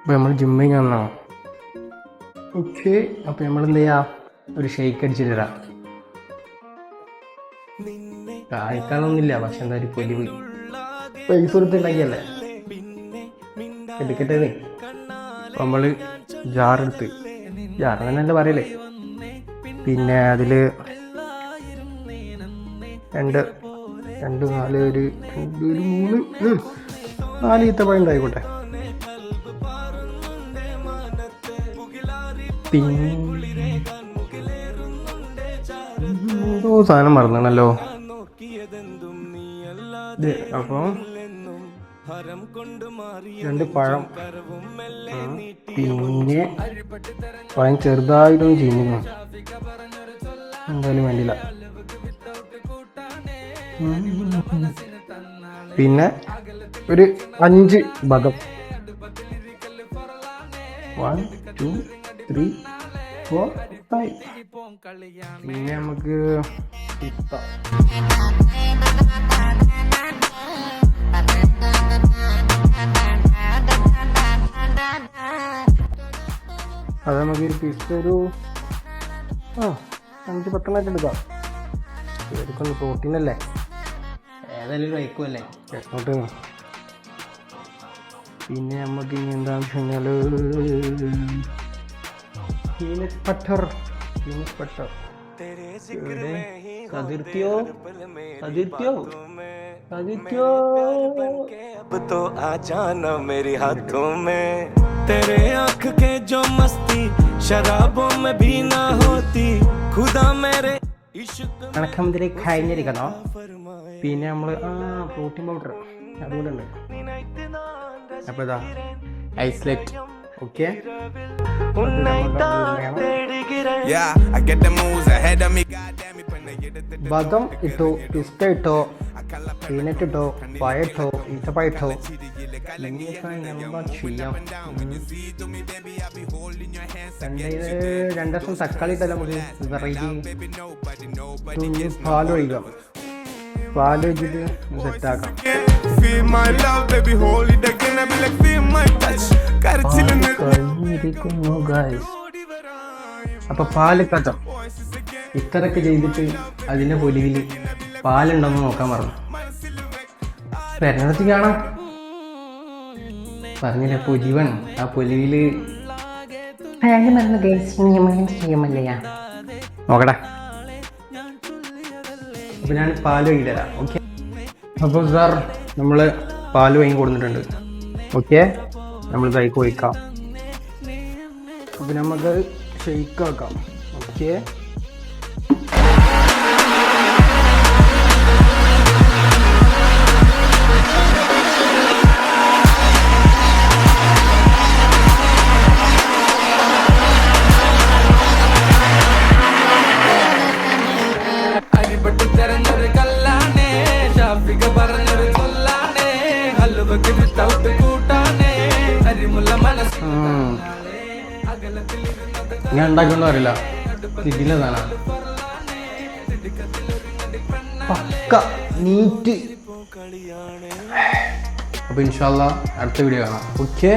അപ്പോൾ നമ്മൾ ജിമ്മിൽ വന്നോ? ഓക്കെ, അപ്പോൾ നമ്മൾ എന്ത് ചെയ്യാം, ഒരു ഷെയ്ക്ക് അടിച്ചിട്ടാ. കായ്ക്കാനൊന്നുമില്ല, പക്ഷെ എന്താ ഒരു പൊലിവ് പൈസ കൊടുത്തുണ്ടാക്കിയല്ലേ എടുക്കട്ടെ. അപ്പോൾ നമ്മൾ ജാറെടുത്ത്, ജാറ് തന്നെയല്ലേ പറയല്ലേ. പിന്നെ അതിൽ രണ്ട് 4 ഒരു 4 ഈത്തപ്പഴം ഉണ്ടായിക്കോട്ടെ. പിന്നെ എന്തോ സാധനം മറന്നല്ലോ. അപ്പോൾ 2 പഴം, പിന്നെ പഴം ചെറുതായിട്ടൊന്നും ചെയ്യുന്നു, എന്തായാലും വേണ്ടില്ല. പിന്നെ ഒരു 5 ബദം, 1 2 3 4 5. പിന്നെ നമുക്ക് പിസ്ത, അത് നമുക്ക് പിസ്ത ഒരു 5 പെട്ടെന്നായിട്ട് എടുക്കാം. എടുക്കുന്ന പ്രോട്ടീനല്ലേ, ഏതായാലും കഴിക്കുമല്ലേ കേട്ടോട്ട്. പിന്നെ നമുക്ക് ഇനി എന്താണെന്ന് വെച്ച് കഴിഞ്ഞാൽ പീനട്ട് ബട്ടർ. കതിർത്തിയോ अब तो आ जाना मेरे हाथों में, तेरे आँख के जो मस्ती शराबों में भी ना होती, खुदा मेरे കണക്കമുതിരെ കഴിഞ്ഞിരിക്കണോ. പിന്നെ നമ്മൾ പ്രോട്ടീൻ പൗഡർ അതുകൂടെ ഉണ്ട്. അപ്പോൾ ഇതാ ഐസ്ലെറ്റ്. ഓക്കെ, ബദം ഇട്ടോ, പിസ്ത ഇട്ടോ, പീനട്ട് ഇട്ടോ, പഴം ഇട്ടോ, ഈത്തപ്പഴം ഇട്ടോ. ചെയ്യാം. 2 ദിവസം തക്കാളി ഇട്ടല്ല നമുക്ക് വെറൈറ്റി. പാൽ ഒഴിക്കാം, പാൽ ഒഴിച്ചിട്ട് സെറ്റാക്കാം. കഴിഞ്ഞിരിക്കുന്നു ഗൈസ്. അപ്പൊ പാല് കച്ചം ഇത്രയൊക്കെ ചെയ്തിട്ട് അതിന്റെ പൊലിവിൽ പാലുണ്ടെന്ന് നോക്കാൻ പറഞ്ഞു. പെരഞ്ഞെടുത്ത് കാണാം, പറഞ്ഞില്ല പൊലിവൻ. ആ പൊലിവില് നോക്കട്ടെ. അപ്പൊ ഞാൻ പാല് വാങ്ങി തരാം. ഓക്കെ, അപ്പോൾ സാർ നമ്മൾ പാല് വാങ്ങി കൊടുത്തിട്ടുണ്ട്. ഓക്കെ, നമ്മൾ കൈക്ക് ഒഴിക്കാം. അപ്പൊ നമുക്ക് ഷെയ്ക്ക് ആക്കാം. ഓക്കെ, ഞാൻ ഉണ്ടാക്കുമെന്ന് അറിയില്ല, ഇതിലതാണ് പക്ക നീറ്റ്. അപ്പോൾ ഇൻഷാ അല്ലാഹ് അടുത്ത വീഡിയോ കാണാം. ഓക്കെ.